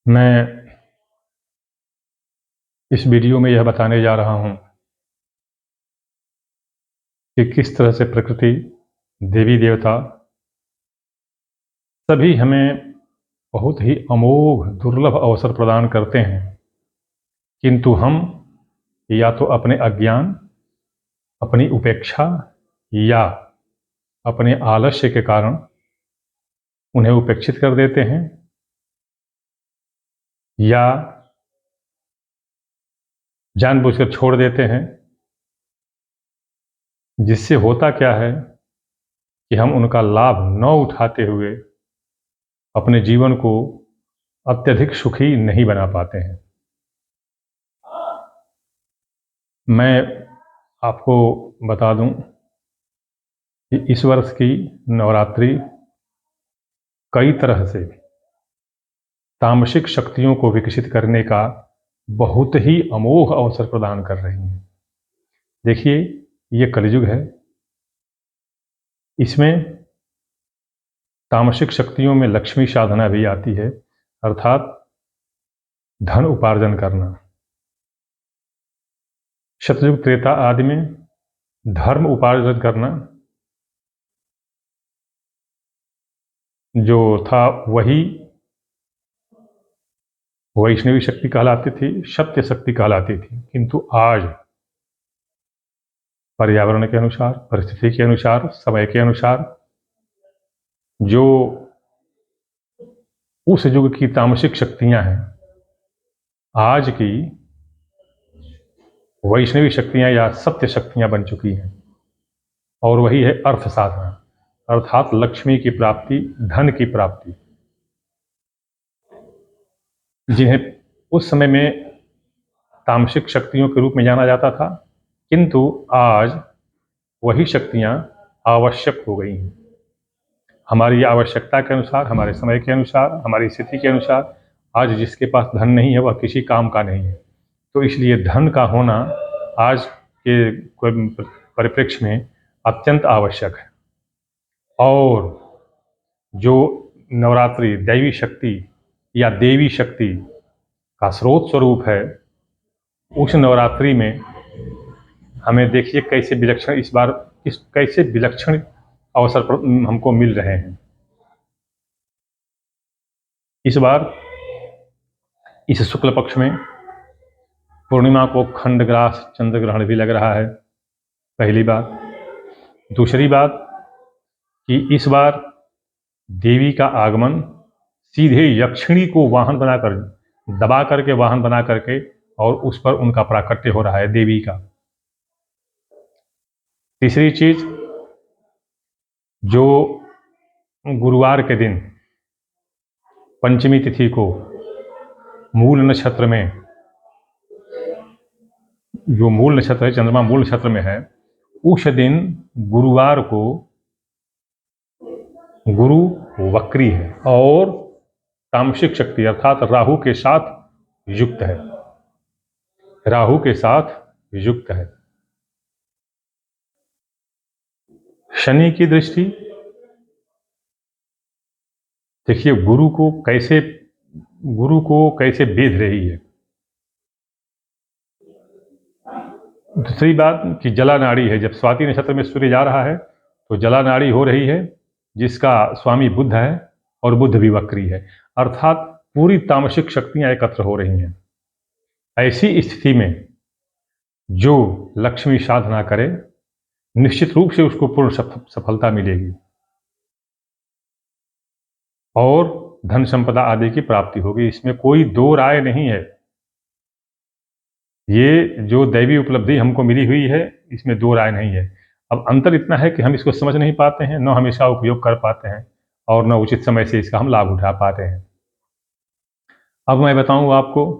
मैं इस वीडियो में यह बताने जा रहा हूँ कि किस तरह से प्रकृति, देवी देवता सभी हमें बहुत ही अमोघ दुर्लभ अवसर प्रदान करते हैं, किंतु हम या तो अपने अज्ञान, अपनी उपेक्षा या अपने आलस्य के कारण उन्हें उपेक्षित कर देते हैं, या जानबूझकर छोड़ देते हैं। जिससे होता क्या है कि हम उनका लाभ न उठाते हुए अपने जीवन को अत्यधिक सुखी नहीं बना पाते हैं। मैं आपको बता दूं कि इस वर्ष की नवरात्रि कई तरह से तामसिक शक्तियों को विकसित करने का बहुत ही अमोघ अवसर प्रदान कर रही हैं। देखिए, ये कलयुग है। इसमें तामसिक शक्तियों में लक्ष्मी साधना भी आती है, अर्थात धन उपार्जन करना। सतयुग, त्रेता आदि में धर्म उपार्जन करना जो था वही वैष्णवी शक्ति कहलाती थी, सत्य शक्ति कहलाती थी। किंतु आज पर्यावरण के अनुसार, परिस्थिति के अनुसार, समय के अनुसार जो उस युग की तामसिक शक्तियां हैं, आज की वैष्णवी शक्तियां या सत्य शक्तियां बन चुकी हैं। और वही है अर्थ साधना, अर्थात लक्ष्मी की प्राप्ति, धन की प्राप्ति, जिन्हें उस समय में तामसिक शक्तियों के रूप में जाना जाता था, किंतु आज वही शक्तियां आवश्यक हो गई हैं। हमारी आवश्यकता के अनुसार, हमारे समय के अनुसार, हमारी स्थिति के अनुसार आज जिसके पास धन नहीं है वह किसी काम का नहीं है। तो इसलिए धन का होना आज के परिप्रेक्ष्य में अत्यंत आवश्यक है। और जो नवरात्रि दैवी शक्ति या देवी शक्ति का स्रोत स्वरूप है, उस नवरात्रि में हमें देखिए कैसे विलक्षण इस बार कैसे विलक्षण अवसर हमको मिल रहे हैं। इस बार इस शुक्ल पक्ष में पूर्णिमा को खंडग्रास चंद्र ग्रहण भी लग रहा है, पहली बात। दूसरी बात कि इस बार देवी का आगमन सीधे यक्षिणी को वाहन बनाकर, दबा करके वाहन बना करके, और उस पर उनका प्राकट्य हो रहा है, देवी का। तीसरी चीज, जो गुरुवार के दिन पंचमी तिथि को मूल नक्षत्र में, जो मूल नक्षत्र है, चंद्रमा मूल नक्षत्र में है, उस दिन गुरुवार को गुरु वक्री है और तामसिक शक्ति अर्थात राहु के साथ युक्त है, राहु के साथ युक्त है। शनि की दृष्टि देखिए गुरु को कैसे बेध रही है। दूसरी बात कि जला नाड़ी है, जब स्वाति नक्षत्र में सूर्य जा रहा है तो जला नाड़ी हो रही है, जिसका स्वामी बुध है और बुध भी वक्री है, अर्थात पूरी तामसिक शक्तियां एकत्र हो रही हैं। ऐसी स्थिति में जो लक्ष्मी साधना करे, निश्चित रूप से उसको पूर्ण सफलता मिलेगी और धन संपदा आदि की प्राप्ति होगी। इसमें कोई दो राय नहीं है। ये जो दैवी उपलब्धि हमको मिली हुई है, इसमें दो राय नहीं है। अब अंतर इतना है कि हम इसको समझ नहीं पाते हैं, न हमेशा उपयोग कर पाते हैं, और न उचित समय से इसका हम लाभ उठा पाते हैं। अब मैं बताऊं आपको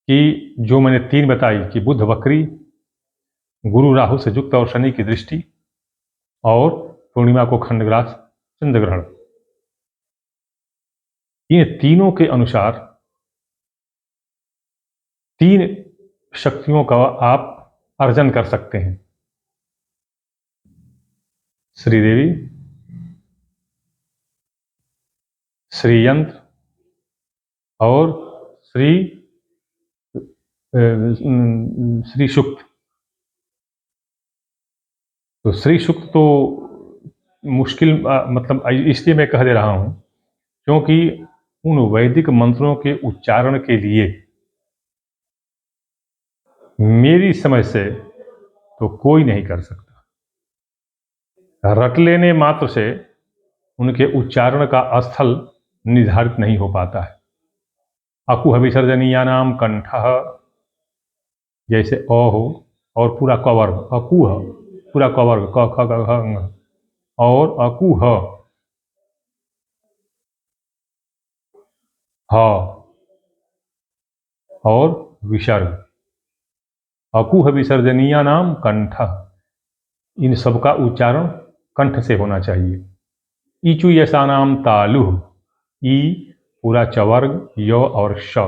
कि जो मैंने तीन बताई कि बुध वक्री, गुरु राहु से युक्त और शनि की दृष्टि, और पूर्णिमा को खंडग्रास चंद्र ग्रहण, इन तीनों के अनुसार तीन शक्तियों का आप अर्जन कर सकते हैं। श्रीदेवी, श्रीयंत्र और श्री श्री सूक्त। तो श्री सूक्त तो मुश्किल मतलब इसलिए मैं कह दे रहा हूँ क्योंकि उन वैदिक मंत्रों के उच्चारण के लिए मेरी समझ से तो कोई नहीं कर सकता। रट लेने मात्र से उनके उच्चारण का स्थल निर्धारित नहीं हो पाता है। अकुह विसर्जनीयानाम कंठः, जैसे अ हो और पूरा कवर्ग अकुह, पूरा कवर्ग क ख ग घ ङ, और अकुह ह और विसर्ग, अकुह विसर्जनीयानाम कंठः, इन सबका उच्चारण कंठ से होना चाहिए। ईचु यशानाम तालुः, ई पूरा चवर्ग य और श,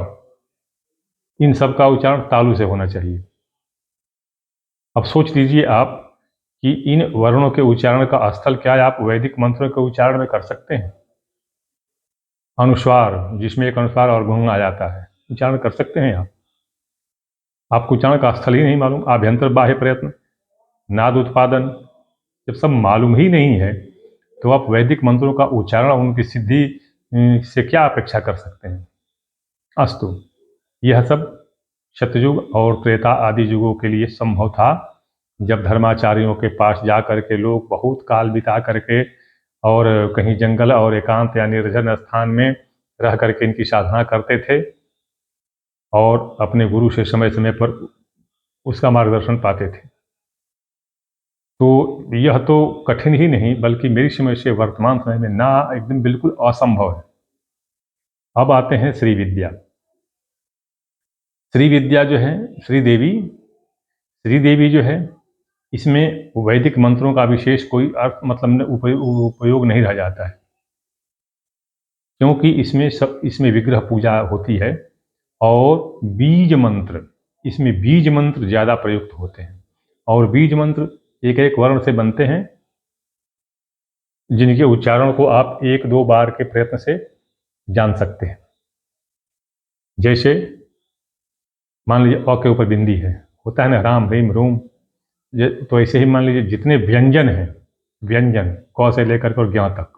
इन सब का उच्चारण तालु से होना चाहिए। अब सोच लीजिए आप कि इन वर्णों के उच्चारण का स्थल क्या आप वैदिक मंत्रों के उच्चारण में कर सकते हैं? अनुस्वार, जिसमें एक अनुस्वार और गुण आ जाता है, उच्चारण कर सकते हैं आप? आपको उच्चारण का स्थल ही नहीं मालूम, आभ्यंतर बाह्य प्रयत्न, नाद उत्पादन, जब सब मालूम ही नहीं है तो आप वैदिक मंत्रों का उच्चारण, उनकी सिद्धि से क्या अपेक्षा कर सकते हैं? अस्तु, यह सब सतयुग और त्रेता आदि युगों के लिए संभव था, जब धर्माचार्यों के पास जा करके लोग बहुत काल बिता करके और कहीं जंगल और एकांत या निर्जन स्थान में रह करके इनकी साधना करते थे और अपने गुरु से समय समय पर उसका मार्गदर्शन पाते थे। तो यह तो कठिन ही नहीं बल्कि मेरी समझ से वर्तमान समय में ना एकदम बिल्कुल असंभव है। अब आते हैं श्री विद्या। श्री विद्या जो है, श्रीदेवी जो है, इसमें वैदिक मंत्रों का विशेष कोई अर्थ मतलब उपयोग नहीं रह जाता है, क्योंकि इसमें विग्रह पूजा होती है और बीज मंत्र, इसमें बीज मंत्र ज़्यादा प्रयुक्त होते हैं और बीज मंत्र एक एक वर्ण से बनते हैं, जिनके उच्चारण को आप एक दो बार के प्रयत्न से जान सकते हैं। जैसे मान लीजिए अ के ऊपर बिंदी है, होता है ना राम रीम रूम, तो ऐसे ही मान लीजिए जितने व्यंजन हैं, व्यंजन क से लेकर के और ज्ञ तक,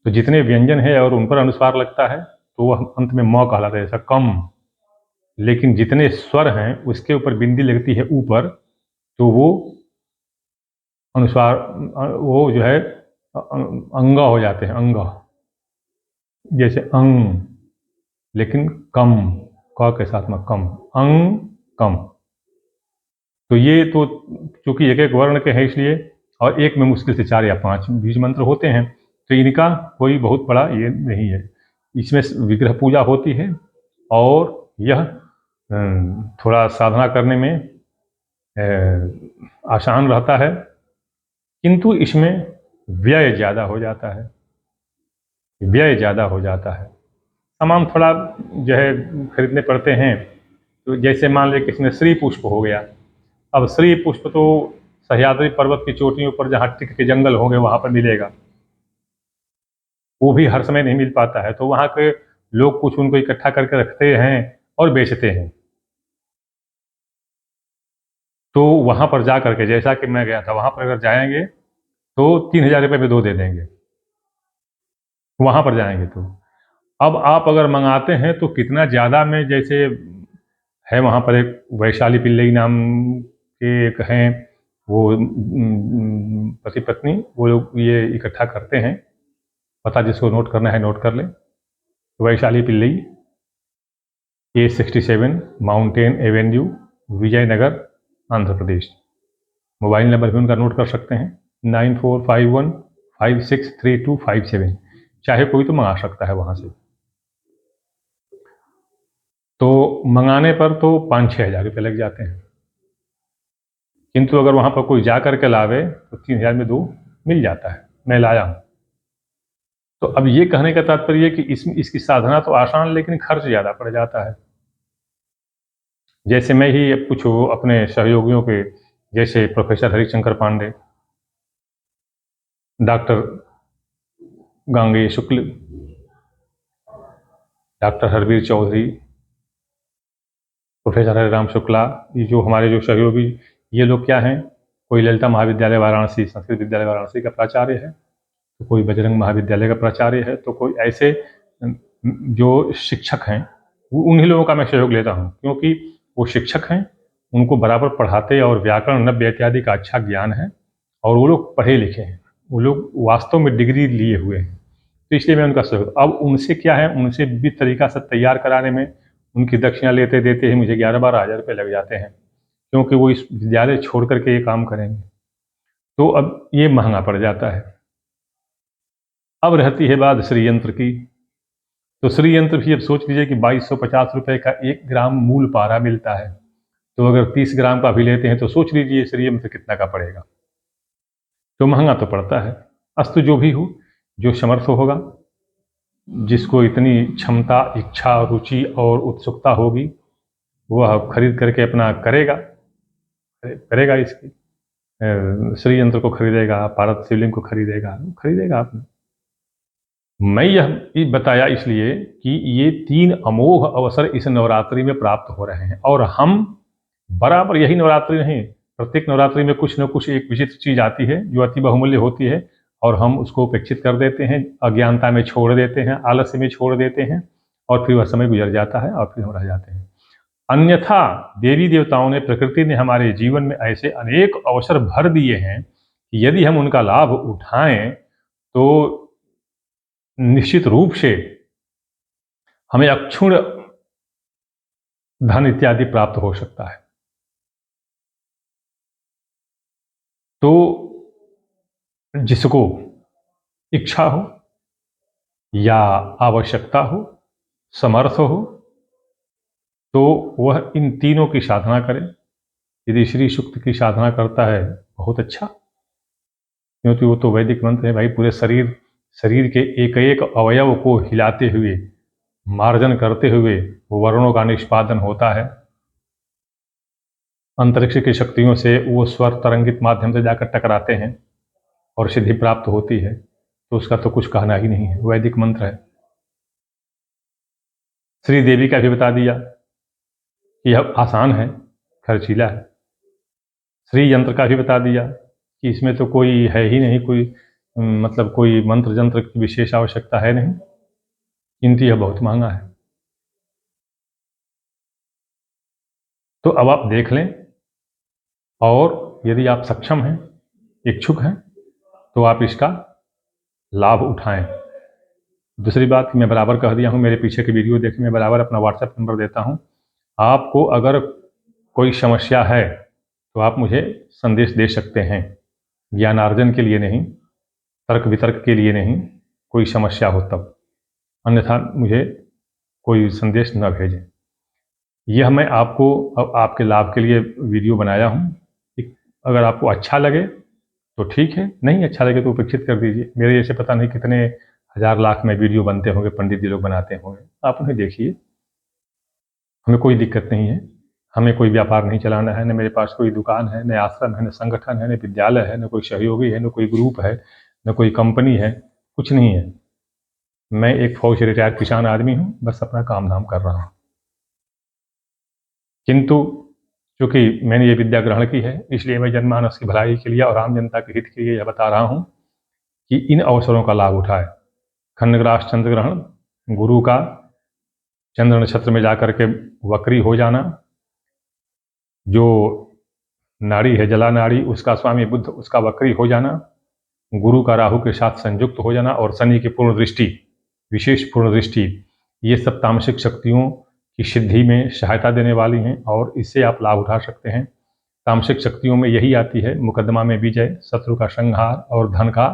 तो जितने व्यंजन है और उन पर अनुस्वार लगता है तो वह अंत में म कहलाता है, जैसा कम। लेकिन जितने स्वर हैं उसके ऊपर बिंदी लगती है ऊपर, तो वो अनुस्वार वो जो है अंग हो जाते हैं, अंग, जैसे अंग, लेकिन कम, क के साथ में कम, अंग कम। तो ये तो चूंकि एक एक वर्ण के हैं इसलिए, और एक में मुश्किल से 4 या 5 बीज मंत्र होते हैं, तो इनका कोई बहुत बड़ा ये नहीं है। इसमें विग्रह पूजा होती है और यह थोड़ा साधना करने में आसान रहता है, किंतु इसमें व्यय ज़्यादा हो जाता है, व्यय ज़्यादा हो जाता है। सामान थोड़ा जो है खरीदने पड़ते हैं, तो जैसे मान लीजिए किसी में श्री पुष्प हो गया, अब श्री पुष्प तो सह्याद्री पर्वत की चोटियों पर जहाँ टिक के जंगल होंगे वहाँ पर मिलेगा, वो भी हर समय नहीं मिल पाता है, तो वहाँ के लोग कुछ उनको इकट्ठा करके रखते हैं और बेचते हैं। तो वहाँ पर जा करके, जैसा कि मैं गया था, वहाँ पर अगर जाएंगे तो 3000 रुपये में 2 दे देंगे, वहाँ पर जाएंगे तो। अब आप अगर मंगाते हैं तो कितना ज़्यादा में, जैसे है वहाँ पर एक वैशाली पिल्लई नाम के एक हैं, वो पति पत्नी, वो लोग ये इकट्ठा करते हैं, पता जिसको नोट करना है नोट कर लें। Vaishali Pillai, A67 mountain avenue, Vijayanagar, Andhra Pradesh. Mobile number भी उनका नोट कर सकते हैं, 9451563257। चाहे कोई तो मंगा सकता है वहाँ से। तो मंगाने पर तो 5-6 हज़ार रुपये लग जाते हैं, किंतु अगर वहाँ पर कोई जा कर के लावे तो 3000 में 2 मिल जाता है। मैं लाया हूँ। तो अब ये कहने का तात्पर्य कि इसकी साधना तो आसान, लेकिन खर्च ज़्यादा पड़ जाता है। जैसे मैं ही अब कुछ अपने सहयोगियों के, जैसे प्रोफेसर हरिशंकर पांडे, डॉक्टर गांगेय शुक्ल, डॉक्टर हरवीर चौधरी, प्रोफेसर हरिराम शुक्ला, ये जो हमारे जो सहयोगी, ये लोग क्या हैं, कोई ललिता महाविद्यालय वाराणसी, संस्कृत विद्यालय वाराणसी का प्राचार्य है, तो कोई बजरंग महाविद्यालय का प्राचार्य है, तो कोई ऐसे जो शिक्षक हैं, उन्हीं लोगों का मैं सहयोग लेता हूँ, क्योंकि वो शिक्षक हैं, उनको बराबर पढ़ाते और व्याकरण, नव्य इत्यादि का अच्छा ज्ञान है, और वो लोग पढ़े लिखे हैं, वो लोग वास्तव में डिग्री लिए हुए हैं, तो इसलिए मैं उनका सहयोग। अब उनसे क्या है, उनसे विविध तरीका से तैयार कराने में उनकी दक्षिणा लेते देते ही मुझे 11-12 हज़ार रुपये लग जाते हैं, क्योंकि वो इस विद्यालय छोड़ करके ये काम करेंगे, तो अब ये महंगा पड़ जाता है। अब रहती है बात श्री यंत्र की, तो श्री यंत्र भी अब सोच लीजिए कि 2250 रुपये का 1 ग्राम मूल पारा मिलता है, तो अगर 30 ग्राम का भी लेते हैं तो सोच लीजिए श्री यंत्र कितना का पड़ेगा, तो महंगा तो पड़ता है। अस्तु जो भी हो, जो समर्थ होगा, जिसको इतनी क्षमता, इच्छा, रुचि और उत्सुकता होगी, वह खरीद करके अपना करेगा इसकी श्री यंत्र को खरीदेगा, पारद शिवलिंग को खरीदेगा आपने। मैं यह बताया इसलिए कि ये 3 अमोघ अवसर इस नवरात्रि में प्राप्त हो रहे हैं, और हम बराबर, यही नवरात्रि नहीं, प्रत्येक नवरात्रि में कुछ न कुछ एक विचित्र चीज आती है जो अति बहुमूल्य होती है, और हम उसको उपेक्षित कर देते हैं, अज्ञानता में छोड़ देते हैं, आलस्य में छोड़ देते हैं, और फिर वह समय गुजर जाता है और फिर हम रह जाते हैं। अन्यथा देवी देवताओं ने, प्रकृति ने हमारे जीवन में ऐसे अनेक अवसर भर दिए हैं कि यदि हम उनका लाभ उठाएं तो निश्चित रूप से हमें अक्षुण्ण धन इत्यादि प्राप्त हो सकता है। तो जिसको इच्छा हो या आवश्यकता हो, समर्थ हो, तो वह इन तीनों की साधना करे। यदि श्री सूक्त की साधना करता है बहुत अच्छा, क्योंकि वो तो वैदिक मंत्र है भाई, पूरे शरीर के एक एक अवयव को हिलाते हुए, मार्जन करते हुए वो वर्णों का निष्पादन होता है। अंतरिक्ष की शक्तियों से वो स्वर तरंगित माध्यम से जाकर टकराते हैं और सिद्धि प्राप्त होती है, तो उसका तो कुछ कहना ही नहीं है, वैदिक मंत्र है। श्री देवी का भी बता दिया कि यह आसान है, खर्चीला है। श्री यंत्र का भी बता दिया कि इसमें तो कोई है ही नहीं, कोई मतलब कोई मंत्र जंत्र की विशेष आवश्यकता है नहीं, किंतु यह बहुत महंगा है। तो अब आप देख लें, और यदि आप सक्षम हैं, इच्छुक हैं, तो आप इसका लाभ उठाएं। दूसरी बात मैं बराबर कह दिया हूं, मेरे पीछे की वीडियो देखें, मैं बराबर अपना व्हाट्सएप नंबर देता हूं। आपको अगर कोई समस्या है तो आप मुझे संदेश दे सकते हैं, ज्ञानार्जन के लिए नहीं, तर्क वितर्क के लिए नहीं, कोई समस्या हो तब, अन्यथा मुझे कोई संदेश न भेजें। यह मैं आपको आपके लाभ के लिए वीडियो बनाया हूँ। अगर आपको अच्छा लगे तो ठीक है, नहीं अच्छा लगे तो उपेक्षित कर दीजिए। मेरे जैसे पता नहीं कितने हजार लाख में वीडियो बनते होंगे, पंडित जी लोग बनाते होंगे, आप उन्हें देखिए, हमें कोई दिक्कत नहीं है। हमें कोई व्यापार नहीं चलाना है, न मेरे पास कोई दुकान है, न आश्रम है, न संगठन है, न विद्यालय है, न कोई सहयोगी है, न कोई ग्रुप है, न कोई कंपनी है, कुछ नहीं है। मैं एक फौज से रिटायर्ड किसान आदमी हूँ, बस अपना काम धाम कर रहा हूँ। किंतु चूंकि मैंने ये विद्या ग्रहण की है, इसलिए मैं जनमानस की भलाई के लिए और आम जनता के हित के लिए यह बता रहा हूँ कि इन अवसरों का लाभ उठाए। खंडग्रास चंद्र ग्रहण, गुरु का चंद्र नक्षत्र में जाकर के वक्री हो जाना, जो नाड़ी है जला नाड़ी, उसका स्वामी बुध उसका वक्री हो जाना, गुरु का राहु के साथ संयुक्त हो जाना, और शनि की पूर्ण दृष्टि, विशेष पूर्ण दृष्टि, ये सब तामसिक शक्तियों की सिद्धि में सहायता देने वाली हैं, और इससे आप लाभ उठा सकते हैं। तामसिक शक्तियों में यही आती है, मुकदमा में विजय, शत्रु का संहार और धन का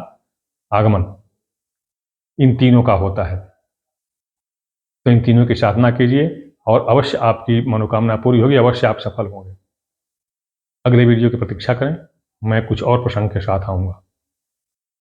आगमन, इन तीनों का होता है। तो इन तीनों की साधना कीजिए और अवश्य आपकी मनोकामना पूरी होगी, अवश्य आप सफल होंगे। अगले वीडियो की प्रतीक्षा करें, मैं कुछ और प्रसंग के साथ आऊँगा।